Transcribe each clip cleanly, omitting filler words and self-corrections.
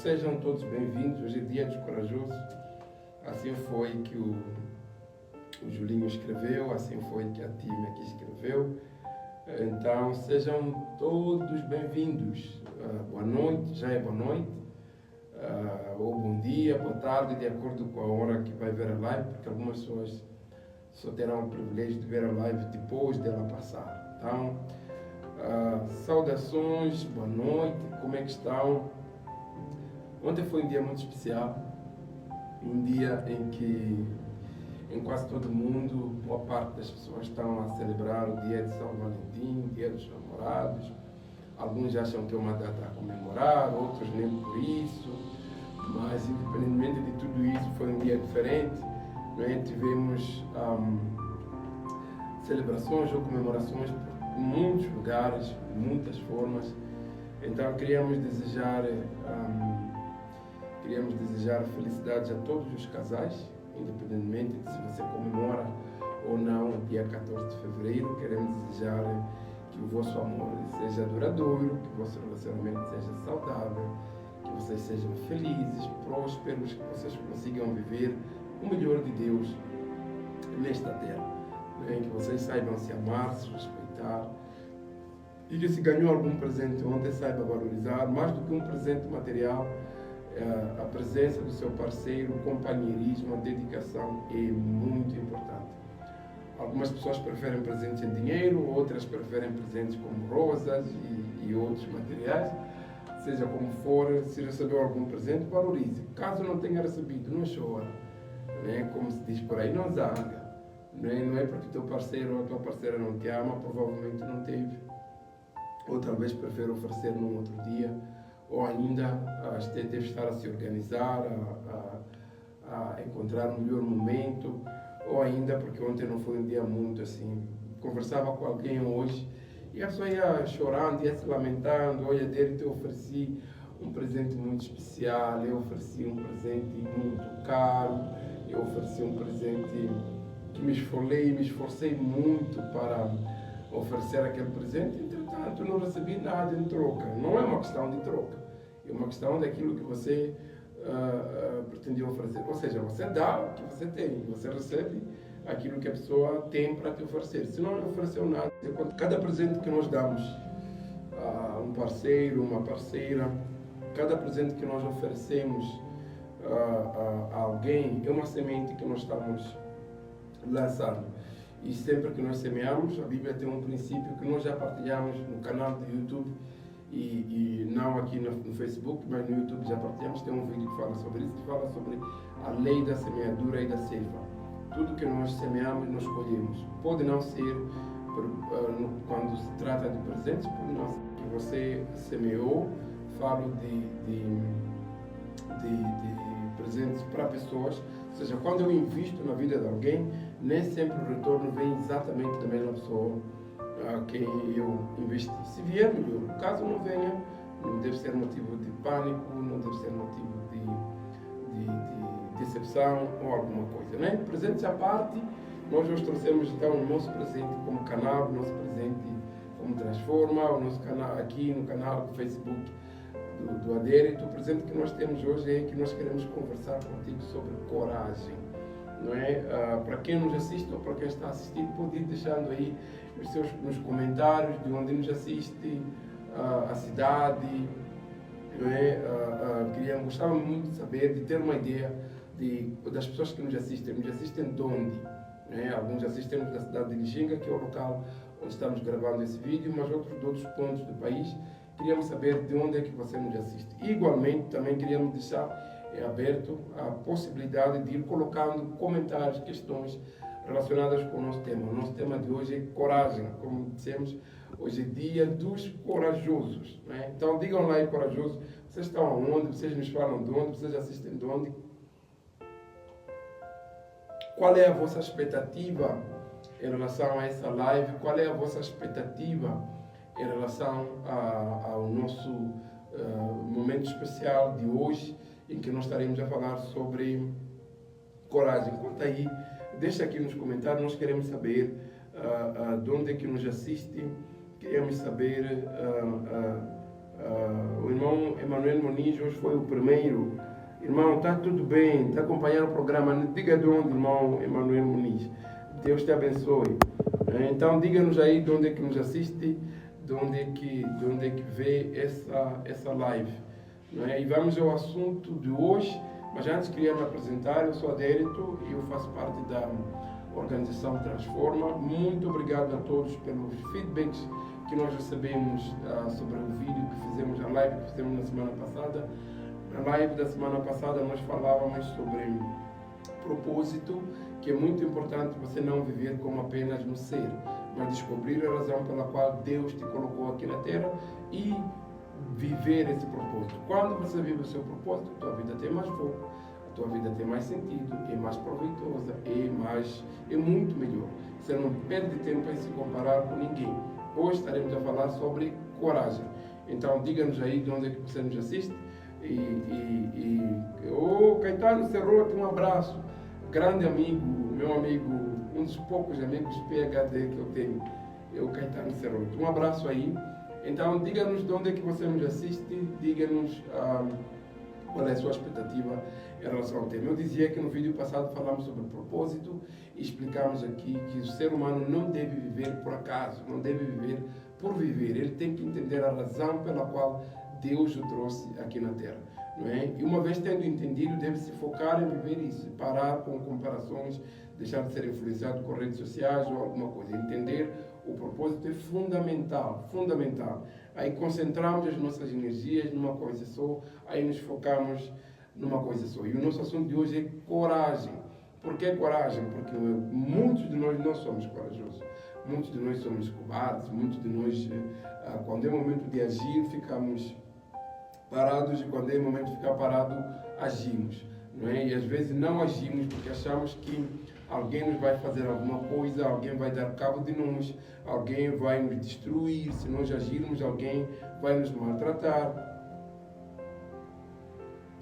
sejam todos bem-vindos. Hoje é dia dos corajosos. Assim foi que o Julinho escreveu, assim foi que a Time aqui escreveu. Então, sejam todos bem-vindos. Boa noite, já é boa noite. Ou bom dia, boa tarde, de acordo com a hora que vai ver a live, porque algumas pessoas só terão o privilégio de ver a live depois dela passar. Então, saudações, boa noite, como é que estão? Ontem foi um dia muito especial, um dia em que em quase todo mundo, boa parte das pessoas estão a celebrar o dia de São Valentim, dia dos namorados. Alguns acham que é uma data a comemorar, outros nem por isso, mas independentemente de tudo isso, foi um dia diferente. Né? Tivemos celebrações ou comemorações por muitos lugares, muitas formas. Então queríamos desejar felicidades a todos os casais, independentemente de se você comemora ou não o dia 14 de fevereiro. Queremos desejar que o vosso amor seja duradouro, que o vosso relacionamento seja saudável, que vocês sejam felizes, prósperos, que vocês consigam viver o melhor de Deus nesta terra. Que vocês saibam se amar, se respeitar, e que se ganhou algum presente ontem, saiba valorizar, mais do que um presente material, a presença do seu parceiro, o companheirismo, a dedicação é muito importante. Algumas pessoas preferem presentes em dinheiro, outras preferem presentes como rosas e outros materiais. Seja como for, se recebeu algum presente, valorize. Caso não tenha recebido, não chora. Como se diz por aí, não zanga. Não é porque teu parceiro ou a tua parceira não te ama, provavelmente não teve. Ou talvez prefere oferecer num outro dia, ou ainda deve estar a se organizar, a encontrar um melhor momento, ou ainda porque ontem não foi um dia muito assim. Conversava com alguém hoje e a pessoa ia chorando, ia se lamentando: olha, dele te ofereci um presente muito especial, eu ofereci um presente muito caro, eu ofereci um presente que me esforcei muito para oferecer aquele presente, entretanto não recebi nada em troca. Não é uma questão de troca, é uma questão daquilo que você pretendia oferecer. Ou seja, você dá o que você tem, você recebe aquilo que a pessoa tem para te oferecer. Se não lhe ofereceu nada, cada presente que nós damos a um parceiro, uma parceira, cada presente que nós oferecemos a alguém é uma semente que nós estamos lançando. E sempre que nós semeamos, a Bíblia tem um princípio que nós já partilhamos no canal do YouTube e não aqui no Facebook, mas no YouTube já partilhamos. Tem um vídeo que fala sobre isso, que fala sobre a lei da semeadura e da ceifa. Tudo que nós semeamos, nós colhemos. Pode não ser, quando se trata de presentes, pode não ser que você semeou. Falo de presentes para pessoas. Ou seja, quando eu invisto na vida de alguém, nem sempre o retorno vem exatamente da mesma pessoa a quem eu investi. Se vier, melhor. Caso não venha, não deve ser motivo de pânico, não deve ser motivo de decepção ou alguma coisa. Né? Presentes à parte, nós hoje trouxemos então o nosso presente como canal, o nosso presente como Transforma, o nosso canal aqui no canal do Facebook do Adérito. O presente que nós temos hoje é que nós queremos conversar contigo sobre coragem. Não é? Para quem nos assiste ou para quem está a assistir, pode ir deixando aí nos comentários de onde nos assiste, a cidade. Não é? Gostava muito de saber, de ter uma ideia das pessoas que nos assistem. Nos assistem de onde? Não é? Alguns assistem da cidade de Lixinga, que é o local onde estamos gravando esse vídeo, mas outros de outros pontos do país. Queríamos saber de onde é que você nos assiste. Igualmente, também queríamos deixar aberto a possibilidade de ir colocando comentários, questões relacionadas com o nosso tema. O nosso tema de hoje é coragem. Como dissemos, hoje é dia dos corajosos. Né? Então, digam lá aí, corajosos, vocês estão aonde? Vocês nos falam de onde? Vocês assistem de onde? Qual é a vossa expectativa em relação a essa live? Qual é a vossa expectativa em relação ao nosso momento especial de hoje, em que nós estaremos a falar sobre coragem? Conta aí, deixa aqui nos comentários, nós queremos saber de onde é que nos assiste, queremos saber O irmão Emanuel Muniz hoje foi o primeiro. Irmão, está tudo bem, está acompanhando o programa. Diga de onde, irmão Emanuel Muniz. Deus te abençoe. Então, diga-nos aí de onde é que nos assiste, de onde é que vê essa live. Não é? E vamos ao assunto de hoje. Mas antes queria me apresentar. Eu sou Adérito e eu faço parte da organização Transforma. Muito obrigado a todos pelos feedbacks que nós recebemos sobre o vídeo que fizemos, a live que fizemos na semana passada. Na live da semana passada nós falávamos sobre propósito, que é muito importante você não viver como apenas no ser, mas descobrir a razão pela qual Deus te colocou aqui na Terra e viver esse propósito. Quando você vive o seu propósito, a tua vida tem mais foco, a tua vida tem mais sentido, é mais proveitosa, é muito melhor. Você não perde tempo em se comparar com ninguém. Hoje estaremos a falar sobre coragem. Então, diga-nos aí de onde é que você nos assiste. Caetano Serrote, um abraço. Grande amigo, meu amigo, um dos poucos amigos PhD que eu tenho, é o Caetano Serrote. Um abraço aí. Então, diga-nos de onde é que você nos assiste, diga-nos qual é a sua expectativa em relação ao tema. Eu dizia que no vídeo passado falamos sobre propósito e explicamos aqui que o ser humano não deve viver por acaso, não deve viver por viver. Ele tem que entender a razão pela qual Deus o trouxe aqui na Terra. Não é? E uma vez tendo entendido, deve se focar em viver isso, parar com comparações, deixar de ser influenciado por redes sociais ou alguma coisa. Entender o propósito é fundamental, fundamental. Aí concentramos as nossas energias numa coisa só, aí nos focamos numa coisa só. E o nosso assunto de hoje é coragem. Por que coragem? Porque muitos de nós não somos corajosos. Muitos de nós somos cobardes, muitos de nós, quando é o momento de agir, ficamos parados, e quando é o momento de ficar parado, agimos. Não é? E às vezes não agimos porque achamos que alguém nos vai fazer alguma coisa, alguém vai dar cabo de nós, alguém vai nos destruir. Se nós agirmos, alguém vai nos maltratar.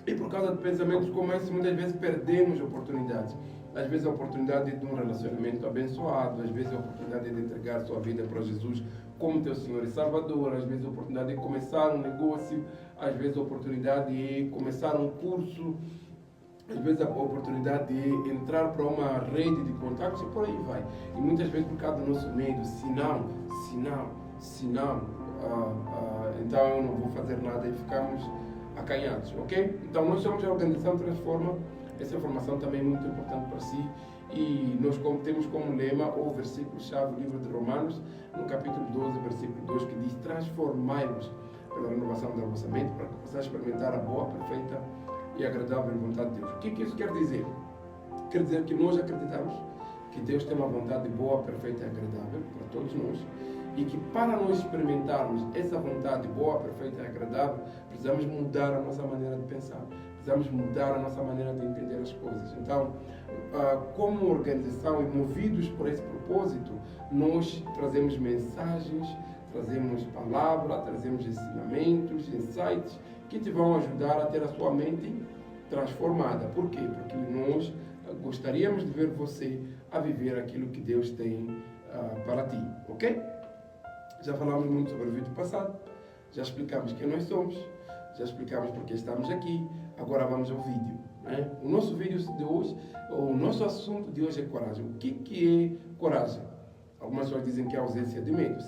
E por causa de pensamentos como esse, muitas vezes perdemos oportunidades. Às vezes a oportunidade de um relacionamento abençoado, às vezes a oportunidade de entregar sua vida para Jesus como teu Senhor e Salvador, às vezes a oportunidade de começar um negócio, às vezes a oportunidade de começar um curso, às vezes a oportunidade de entrar para uma rede de contatos e por aí vai. E muitas vezes por causa do nosso medo, se não, então eu não vou fazer nada e ficamos acanhados, ok? Então nós somos a Organização Transforma. Essa informação também é muito importante para si. E nós temos como lema o versículo-chave do livro de Romanos, no capítulo 12, versículo 2, que diz: transformai-vos pela renovação da vossa mente, para que possais experimentar a boa, perfeita e agradável vontade de Deus. O que isso quer dizer? Quer dizer que nós acreditamos que Deus tem uma vontade boa, perfeita e agradável para todos nós, e que para nós experimentarmos essa vontade boa, perfeita e agradável, precisamos mudar a nossa maneira de pensar, precisamos mudar a nossa maneira de entender as coisas. Então, como organização e movidos por esse propósito, nós trazemos mensagens, trazemos palavra, trazemos ensinamentos, insights que te vão ajudar a ter a sua mente transformada. Por quê? Porque nós gostaríamos de ver você a viver aquilo que Deus tem para ti, ok? Já falamos muito sobre o vídeo passado, já explicamos quem nós somos, já explicamos porque estamos aqui, agora vamos ao vídeo. Né? O nosso vídeo de hoje, o nosso assunto de hoje é coragem. O que é coragem? Algumas pessoas dizem que é ausência de medo.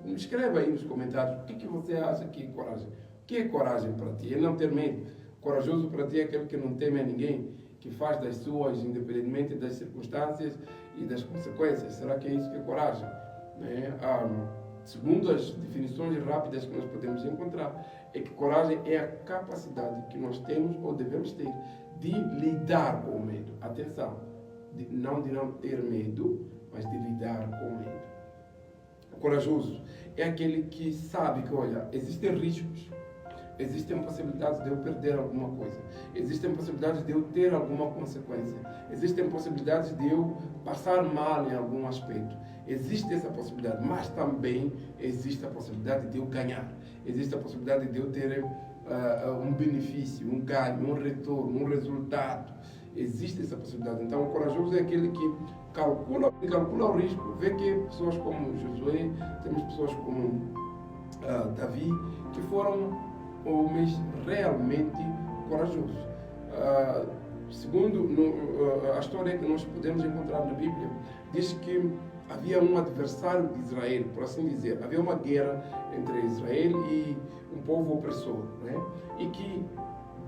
Escreva aí nos comentários o que você acha que é coragem. O que é coragem para ti? É não ter medo. Corajoso para ti é aquele que não teme a ninguém, que faz das suas, independentemente das circunstâncias e das consequências. Será que é isso que é coragem? Né? Segundo as definições rápidas que nós podemos encontrar, é que coragem é a capacidade que nós temos ou devemos ter de lidar com o medo. Atenção, de não ter medo, mas de lidar com o medo. O corajoso é aquele que sabe que, olha, existem riscos, existem possibilidades de eu perder alguma coisa, existem possibilidades de eu ter alguma consequência, existem possibilidades de eu passar mal em algum aspecto. Existe essa possibilidade, mas também existe a possibilidade de eu ganhar, existe a possibilidade de eu ter um benefício, um ganho, um retorno, um resultado. Existe essa possibilidade. Então, o corajoso é aquele que calcula o risco, vê que pessoas como Josué, temos pessoas como Davi, que foram homens realmente corajosos. Segundo a história que nós podemos encontrar na Bíblia, diz que havia um adversário de Israel, por assim dizer. Havia uma guerra entre Israel e um povo opressor, né? E que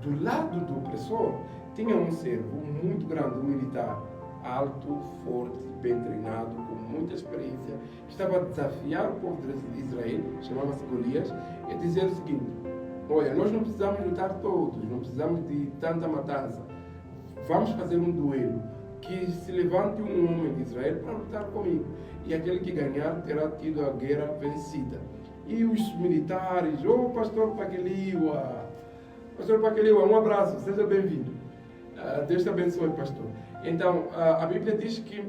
do lado do opressor tinha um servo muito grande, um militar, alto, forte, bem treinado, com muita experiência, que estava a desafiar o povo de Israel, chamava-se Golias, e dizer o seguinte: olha, nós não precisamos lutar todos, não precisamos de tanta matança. Vamos fazer um duelo, que se levante um homem de Israel para lutar comigo, e aquele que ganhar terá tido a guerra vencida. E os militares, pastor Paqueliwa, um abraço, seja bem-vindo. Deus te abençoe, pastor. Então, a Bíblia diz que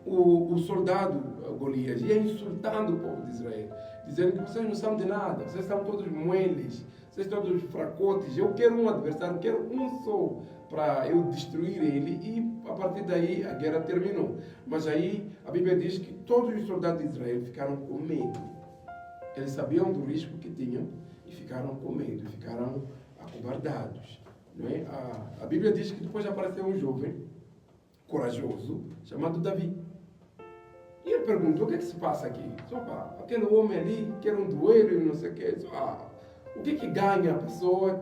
o soldado Golias ia insultando o povo de Israel, dizendo que vocês não são de nada, vocês são todos moeles, vocês são todos fracotes, eu quero um adversário, quero um só para eu destruir ele, e a partir daí a guerra terminou. Mas aí a Bíblia diz que todos os soldados de Israel ficaram com medo. Eles sabiam do risco que tinham e ficaram com medo, ficaram acobardados. Não é? A Bíblia diz que depois apareceu um jovem corajoso chamado Davi. E ele perguntou: o que é que se passa aqui? Aquele homem ali quer um duelo e não sei o que. O que ganha a pessoa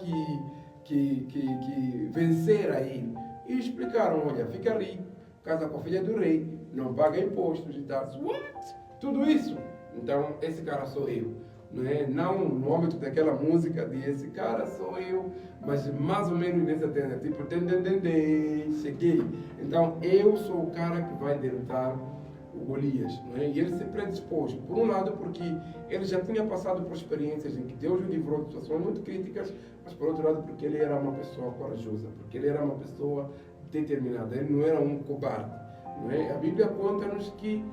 que vencer a ele? E explicaram: olha, fica rico, casa com a filha do rei, não paga impostos e tal. What? Tudo isso? Então, esse cara sou eu. Não é? Não no âmbito daquela música de esse cara sou eu, mas mais ou menos nessa tenda, tipo, cheguei. Então, eu sou o cara que vai derrotar o Golias. Não é? E ele se predispôs, por um lado, porque ele já tinha passado por experiências em que Deus o livrou de situações muito críticas, mas por outro lado, porque ele era uma pessoa corajosa, porque ele era uma pessoa determinada, ele não era um cobarde. Não é? A Bíblia conta-nos que,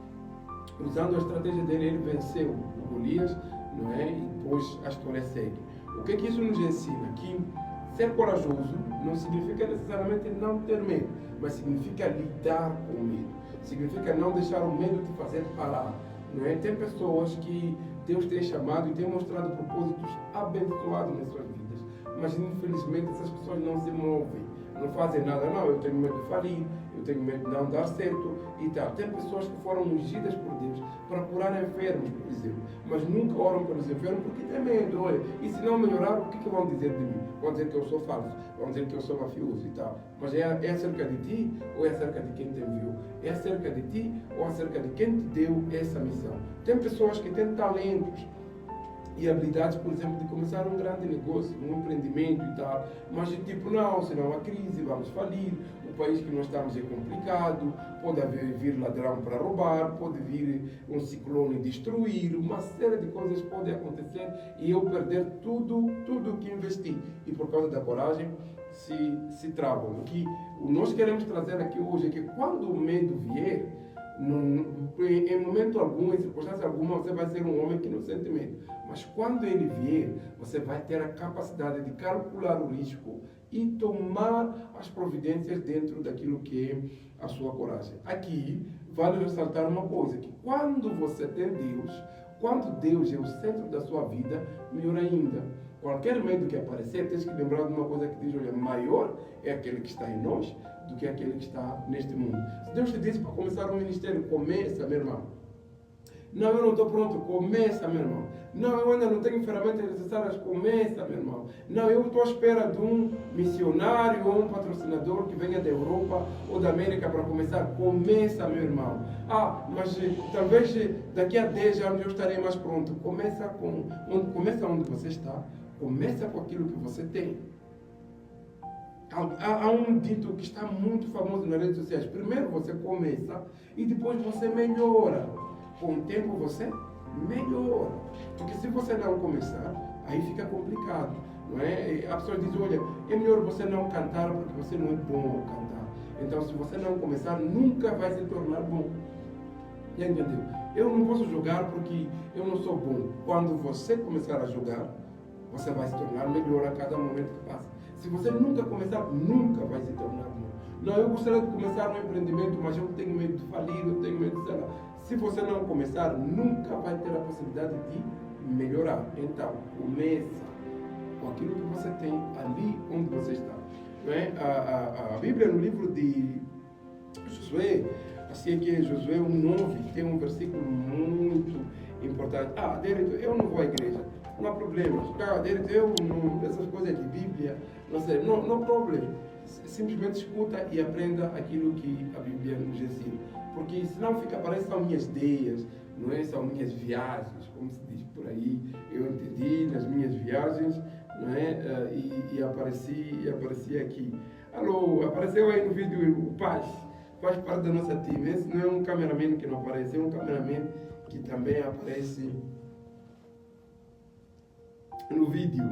usando a estratégia dele, ele venceu o Golias. Não é? E depois a história segue. O que isso nos ensina? Que ser corajoso não significa necessariamente não ter medo, mas significa lidar com o medo. Significa não deixar o medo te fazer parar. Não é? Tem pessoas que Deus tem chamado e tem mostrado propósitos abençoados nas suas vidas, mas infelizmente essas pessoas não se movem, não fazem nada. Não, eu tenho medo de falir, eu tenho medo de não dar certo e tal. Tem pessoas que foram ungidas por Deus para curar enfermos, por exemplo, mas nunca oram pelos enfermos porque tem medo. Olha, e se não melhorar, o que vão dizer de mim? Vão dizer que eu sou falso, vão dizer que eu sou mafioso e tal. Mas é acerca de ti ou é acerca de quem te enviou? É acerca de ti ou acerca de quem te deu essa missão? Tem pessoas que têm talentos e habilidades, por exemplo, de começar um grande negócio, um empreendimento e tal, mas tipo, não, senão há crise, vamos falir, o país que nós estamos é complicado, pode vir ladrão para roubar, pode vir um ciclone destruir, uma série de coisas pode acontecer e eu perder tudo que investi. E por causa da coragem se travam. O que nós queremos trazer aqui hoje é que quando o medo vier, em momento algum, em circunstância alguma, você vai ser um homem que não sente medo. Mas quando ele vier, você vai ter a capacidade de calcular o risco e tomar as providências dentro daquilo que é a sua coragem. Aqui, vale ressaltar uma coisa, que quando você tem Deus, quando Deus é o centro da sua vida, melhor ainda. Qualquer medo que aparecer, tens que lembrar de uma coisa que diz: olha, maior é aquele que está em nós do que aquele que está neste mundo. Se Deus te disse para começar um ministério, começa, meu irmão. Não, eu não estou pronto, começa, meu irmão. Não, eu ainda não tenho ferramentas necessárias, começa, meu irmão. Não, eu estou à espera de um missionário ou um patrocinador que venha da Europa ou da América para começar, começa, meu irmão. Mas talvez daqui a 10 anos eu estarei mais pronto. Começa onde você está, começa com aquilo que você tem. Há um dito que está muito famoso nas redes sociais: primeiro você começa e depois você melhora. Com o tempo você melhora. Porque se você não começar, aí fica complicado. Não é? As pessoas dizem: olha, é melhor você não cantar porque você não é bom ao cantar. Então, se você não começar, nunca vai se tornar bom. Entendeu? Eu não posso jogar porque eu não sou bom. Quando você começar a jogar, você vai se tornar melhor a cada momento que passa. Se você nunca começar, nunca vai se tornar bom. Não, eu gostaria de começar um empreendimento, mas eu tenho medo de falir, eu tenho medo de, sei lá. Se você não começar, nunca vai ter a possibilidade de melhorar. Então, começa. com aquilo que você tem ali onde você está. Não é? A Bíblia, no livro de Josué, assim que Josué 1:9 tem um versículo muito importante. Dérito, eu não vou à igreja, não há problema. Dérito, eu não, essas coisas de Bíblia, não sei, não problema. Simplesmente escuta e aprenda aquilo que a Bíblia nos ensina. Porque senão parece que são minhas ideias, não é? São minhas viagens, como se diz por aí. Eu entendi nas minhas viagens, não é? E apareci aqui. Alô, apareceu aí no vídeo o Paz. Faz parte da nossa time. Esse não é um cameraman que não aparece, é um cameraman que também aparece no vídeo.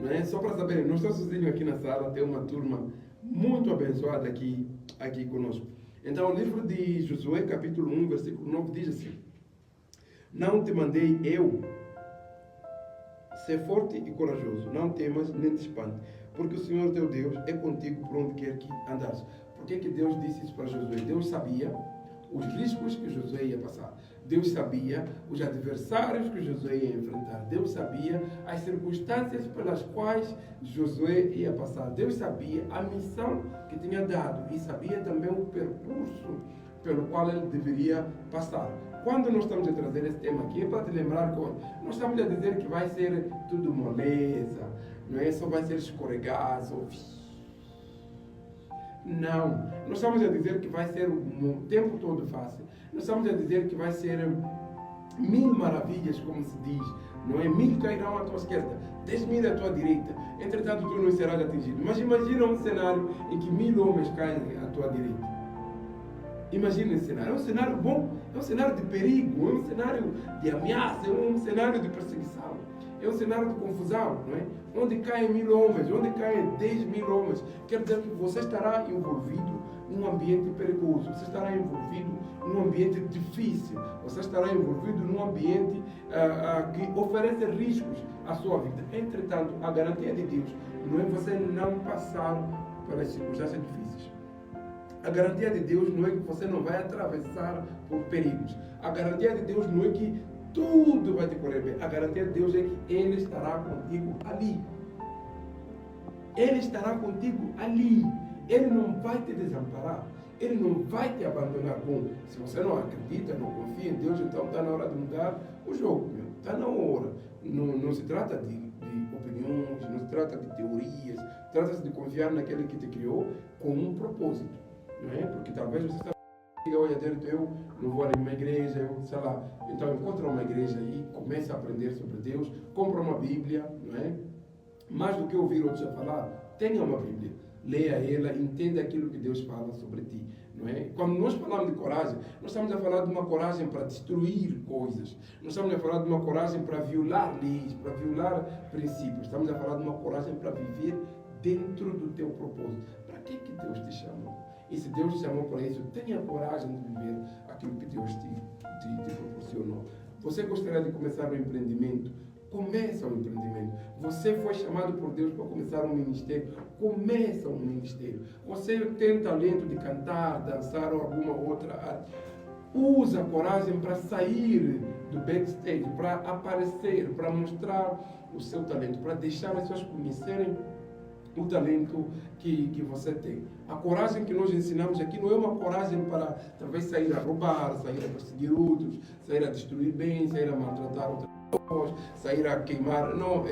Não é? Só para saber, nós estamos sozinhos aqui na sala, tem uma turma muito abençoada aqui conosco. Então, o livro de Josué, capítulo 1, versículo 9, diz assim: Não te mandei eu ser forte e corajoso, não temas nem te espante, porque o Senhor teu Deus é contigo por onde quer que andares. Por que Deus disse isso para Josué? Deus sabia os riscos que Josué ia passar. Deus sabia os adversários que Josué ia enfrentar. Deus sabia as circunstâncias pelas quais Josué ia passar. Deus sabia a missão que tinha dado e sabia também o percurso pelo qual ele deveria passar. Quando nós estamos a trazer esse tema aqui, é para te lembrar que nós estamos a dizer que vai ser tudo moleza, não é? Só vai ser escorregaço. Não, nós estamos a dizer que vai ser o tempo todo fácil. Nós estamos a dizer que vai ser 1000 maravilhas, como se diz, não é? 1000 cairão à tua esquerda, 10.000 à tua direita, entretanto tu não serás atingido. Mas imagina um cenário em que 1000 homens caem à tua direita. Imagina esse cenário. É um cenário bom, é um cenário de perigo, é um cenário de ameaça, é um cenário de perseguição, é um cenário de confusão, não é? Onde caem 1000 homens, onde caem 10.000 homens, quer dizer que você estará envolvido num ambiente perigoso, você estará envolvido num ambiente difícil, você estará envolvido num ambiente que oferece riscos à sua vida. Entretanto, a garantia de Deus não é você não passar pelas circunstâncias difíceis. A garantia de Deus não é que você não vai atravessar por perigos. A garantia de Deus não é que tudo vai te correr bem. A garantia de Deus é que Ele estará contigo ali. Ele estará contigo ali. Ele não vai te desamparar. Ele não vai te abandonar. Bom, se você não acredita, não confia em Deus, então está na hora de mudar o jogo. Está na hora. Não se trata de opiniões, não se trata de teorias. Trata-se de confiar naquele que te criou com um propósito. Não é? Porque talvez você está olha, eu não vou a uma igreja, eu sei lá. Então encontra uma igreja aí, começa a aprender sobre Deus, compra uma Bíblia, não é? Mais do que ouvir outros a falar, tenha uma Bíblia, leia ela, entenda aquilo que Deus fala sobre ti, não é? Quando nós falamos de coragem, nós estamos a falar de uma coragem para destruir coisas, nós estamos a falar de uma coragem para violar leis, para violar princípios, estamos a falar de uma coragem para viver dentro do teu propósito. Para que Deus te chamou? E se Deus te chamou para isso, tenha coragem de viver aquilo que Deus te proporcionou. Você gostaria de começar um empreendimento? Começa um empreendimento. Você foi chamado por Deus para começar um ministério? Começa um ministério. Você tem talento de cantar, dançar ou alguma outra arte? Usa a coragem para sair do backstage, para aparecer, para mostrar o seu talento, para deixar as pessoas conhecerem o talento que você tem. A coragem que nós ensinamos aqui não é uma coragem para talvez sair a roubar, sair a perseguir outros, sair a destruir bens, sair a maltratar outras pessoas, sair a queimar. Não,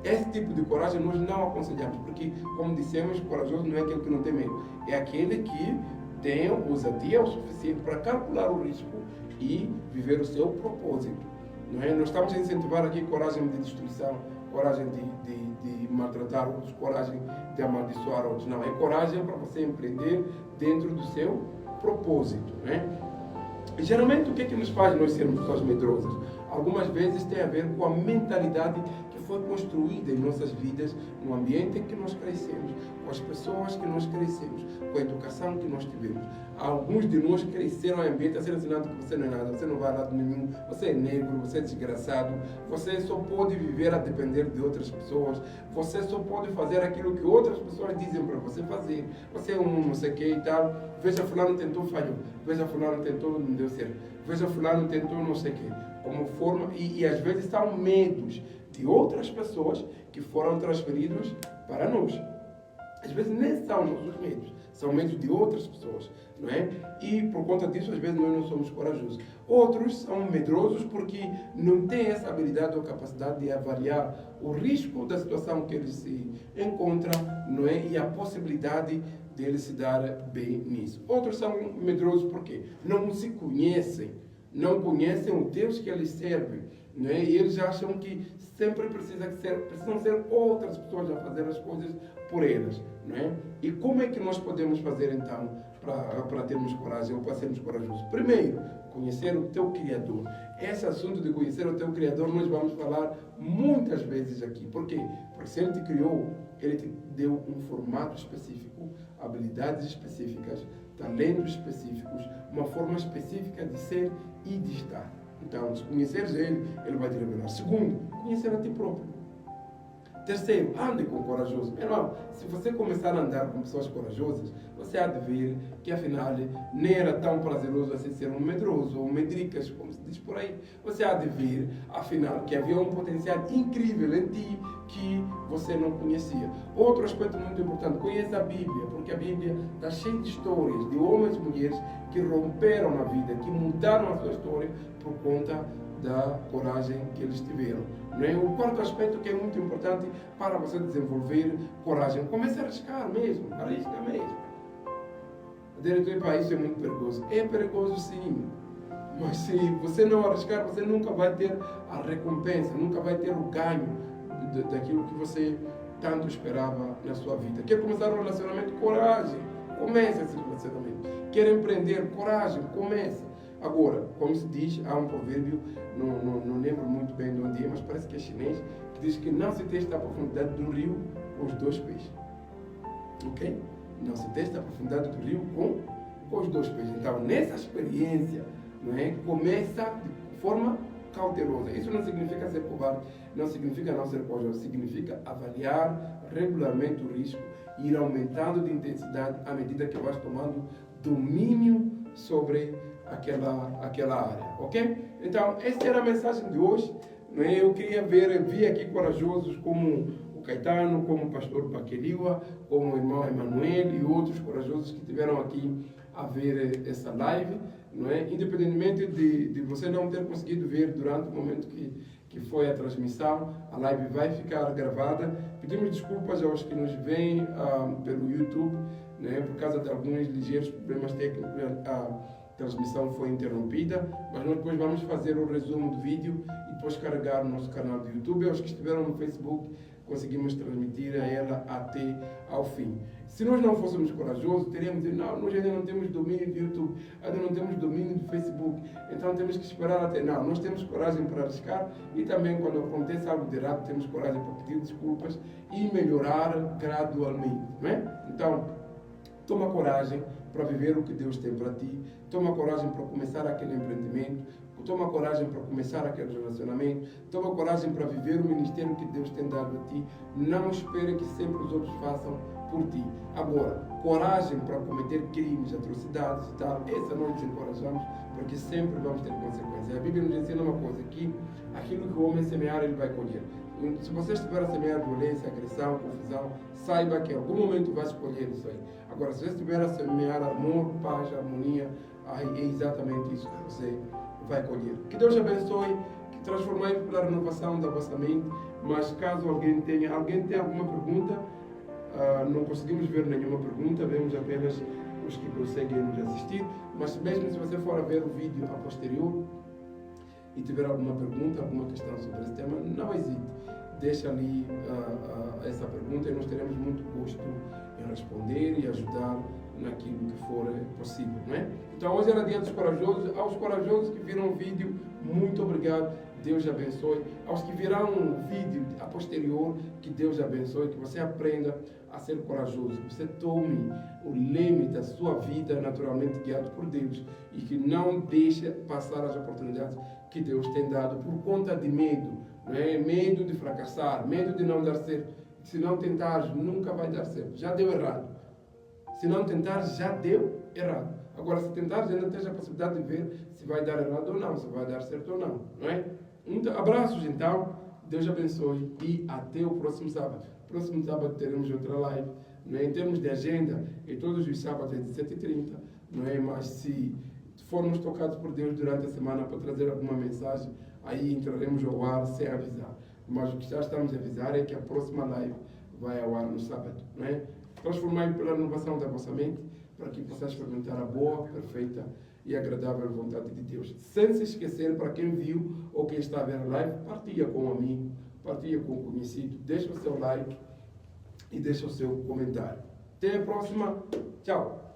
esse tipo de coragem nós não aconselhamos, porque, como dissemos, corajoso não é aquele que não tem medo, é aquele que tem ousadia o suficiente para calcular o risco e viver o seu propósito. Não é? Nós estamos a incentivar aqui coragem de destruição, coragem de maltratar outros, coragem de amaldiçoar outros. Não, é coragem para você empreender dentro do seu propósito. Né? E geralmente o que é que nos faz nós sermos pessoas medrosas? Algumas vezes tem a ver com a mentalidade que foi construída em nossas vidas, no ambiente em que nós crescemos, com as pessoas que nós crescemos, com a educação que nós tivemos. Alguns de nós cresceram em ambiente a ser ensinado que você não é nada, você não vai a lado nenhum, você é negro, você é desgraçado, você só pode viver a depender de outras pessoas, você só pode fazer aquilo que outras pessoas dizem para você fazer, você é um não sei o que e tal, veja fulano tentou, falhou, veja fulano tentou, não deu certo, veja fulano tentou, não sei o que, como forma, e às vezes são medos de outras pessoas que foram transferidos para nós. Às vezes nem são nossos medos, são medos de outras pessoas, não é? E por conta disso, às vezes nós não somos corajosos. Outros são medrosos porque não têm essa habilidade ou capacidade de avaliar o risco da situação que eles se encontram, não é? E a possibilidade de eles se dar bem nisso. Outros são medrosos porque não se conhecem, não conhecem o Deus que eles servem, não é? E eles acham que sempre precisam ser outras pessoas a fazer as coisas por elas, não é? E como é que nós podemos fazer então para termos coragem ou para sermos corajosos? Primeiro, conhecer o teu Criador. Esse assunto de conhecer o teu Criador nós vamos falar muitas vezes aqui. Por quê? Porque se Ele te criou, Ele te deu um formato específico, habilidades específicas, talentos específicos, uma forma específica de ser e de estar. Então, se conheceres Ele, Ele vai te revelar. Segundo, conhecer a ti próprio. Terceiro, ande com corajoso. Meu irmão, se você começar a andar com pessoas corajosas, você há de ver que afinal nem era tão prazeroso assim ser um medroso ou medricas, como se diz por aí. Você há de ver, afinal, que havia um potencial incrível em ti que você não conhecia. Outro aspecto muito importante, conheça a Bíblia, porque a Bíblia está cheia de histórias de homens e mulheres que romperam na vida, que mudaram a sua história por conta da coragem que eles tiveram. Não é? O quarto aspecto que é muito importante para você desenvolver coragem, comece a arriscar mesmo, arrisca mesmo. Isso é muito perigoso. É perigoso sim, mas se você não arriscar, você nunca vai ter a recompensa, nunca vai ter o ganho daquilo que você tanto esperava na sua vida. Quer começar um relacionamento? Coragem, comece esse relacionamento. Quer empreender? Coragem, comece. Agora, como se diz, há um provérbio, não lembro muito bem de onde é, mas parece que é chinês, que diz que não se testa a profundidade do rio com os 2 pés. Ok? Não se testa a profundidade do rio com os 2 pés. Então, nessa experiência, não é, começa de forma cautelosa. Isso não significa ser covarde, não significa não ser corajoso, significa avaliar regularmente o risco e ir aumentando de intensidade à medida que vais tomando domínio sobre aquela área, ok? Então, essa era a mensagem de hoje. Não é? Eu queria vi aqui corajosos como o Caetano, como o pastor Paqueliwa, como o irmão Emanuel e outros corajosos que tiveram aqui a ver essa live, não é? Independentemente de você não ter conseguido ver durante o momento que foi a transmissão, a live vai ficar gravada. Pedimos desculpas aos que nos veem pelo YouTube, né? Por causa de alguns ligeiros problemas técnicos. A transmissão foi interrompida, mas nós depois vamos fazer o resumo do vídeo e depois carregar no nosso canal do YouTube. Aos que estiveram no Facebook, conseguimos transmitir a ela até ao fim. Se nós não fôssemos corajosos, teríamos de dizer, não, nós ainda não temos domínio do YouTube, ainda não temos domínio do Facebook, então temos que esperar até... Não, nós temos coragem para arriscar e também quando acontece algo de errado, temos coragem para pedir desculpas e melhorar gradualmente, não é? Então, toma coragem para viver o que Deus tem para ti. Toma coragem para começar aquele empreendimento. Toma coragem para começar aquele relacionamento. Toma coragem para viver o ministério que Deus tem dado a ti. Não espere que sempre os outros façam por ti. Agora, coragem para cometer crimes, atrocidades e tal. Essa nós desencorajamos, porque sempre vamos ter consequências. A Bíblia nos ensina uma coisa, que aquilo que o homem semear, ele vai colher. Se você estiver a semear violência, agressão, confusão, saiba que em algum momento vai escolher isso aí. Agora, se você estiver a semear amor, paz, harmonia, aí é exatamente isso que você vai colher. Que Deus abençoe, que transformei pela renovação da vossa mente. Mas caso alguém tenha alguma pergunta, não conseguimos ver nenhuma pergunta, vemos apenas os que conseguem nos assistir. Mas mesmo se você for a ver o vídeo a posterior e tiver alguma pergunta, alguma questão sobre esse tema, não hesite. Deixa ali essa pergunta e nós teremos muito gosto em responder e ajudar naquilo que for possível, não é? Então, hoje era dia dos corajosos. Aos corajosos que viram o vídeo, muito obrigado. Deus abençoe. Aos que virão o vídeo a posterior, que Deus abençoe, que você aprenda a ser corajoso, que você tome o leme da sua vida naturalmente guiado por Deus e que não deixe passar as oportunidades que Deus tem dado por conta de medo, não é? Medo de fracassar, medo de não dar certo. Se não tentares, nunca vai dar certo. Já deu errado. Se não tentares, já deu errado. Agora, se tentares, ainda tens a possibilidade de ver se vai dar errado ou não, se vai dar certo ou não, não é? Abraços, então. Deus abençoe e até o próximo sábado. Próximo sábado teremos outra live. Não é? Em termos de agenda, e todos os sábados às 17h30, não é? Mas se formos tocados por Deus durante a semana para trazer alguma mensagem, aí entraremos ao ar sem avisar. Mas o que já estamos a avisar é que a próxima live vai ao ar no sábado. Não é? Transformai pela renovação da vossa mente, para que possais experimentar a boa, perfeita e agradável vontade de Deus. Sem se esquecer, para quem viu ou quem está a ver a live, partilha com um amigo, partilha com um conhecido, deixa o seu like e deixa o seu comentário. Até a próxima. Tchau.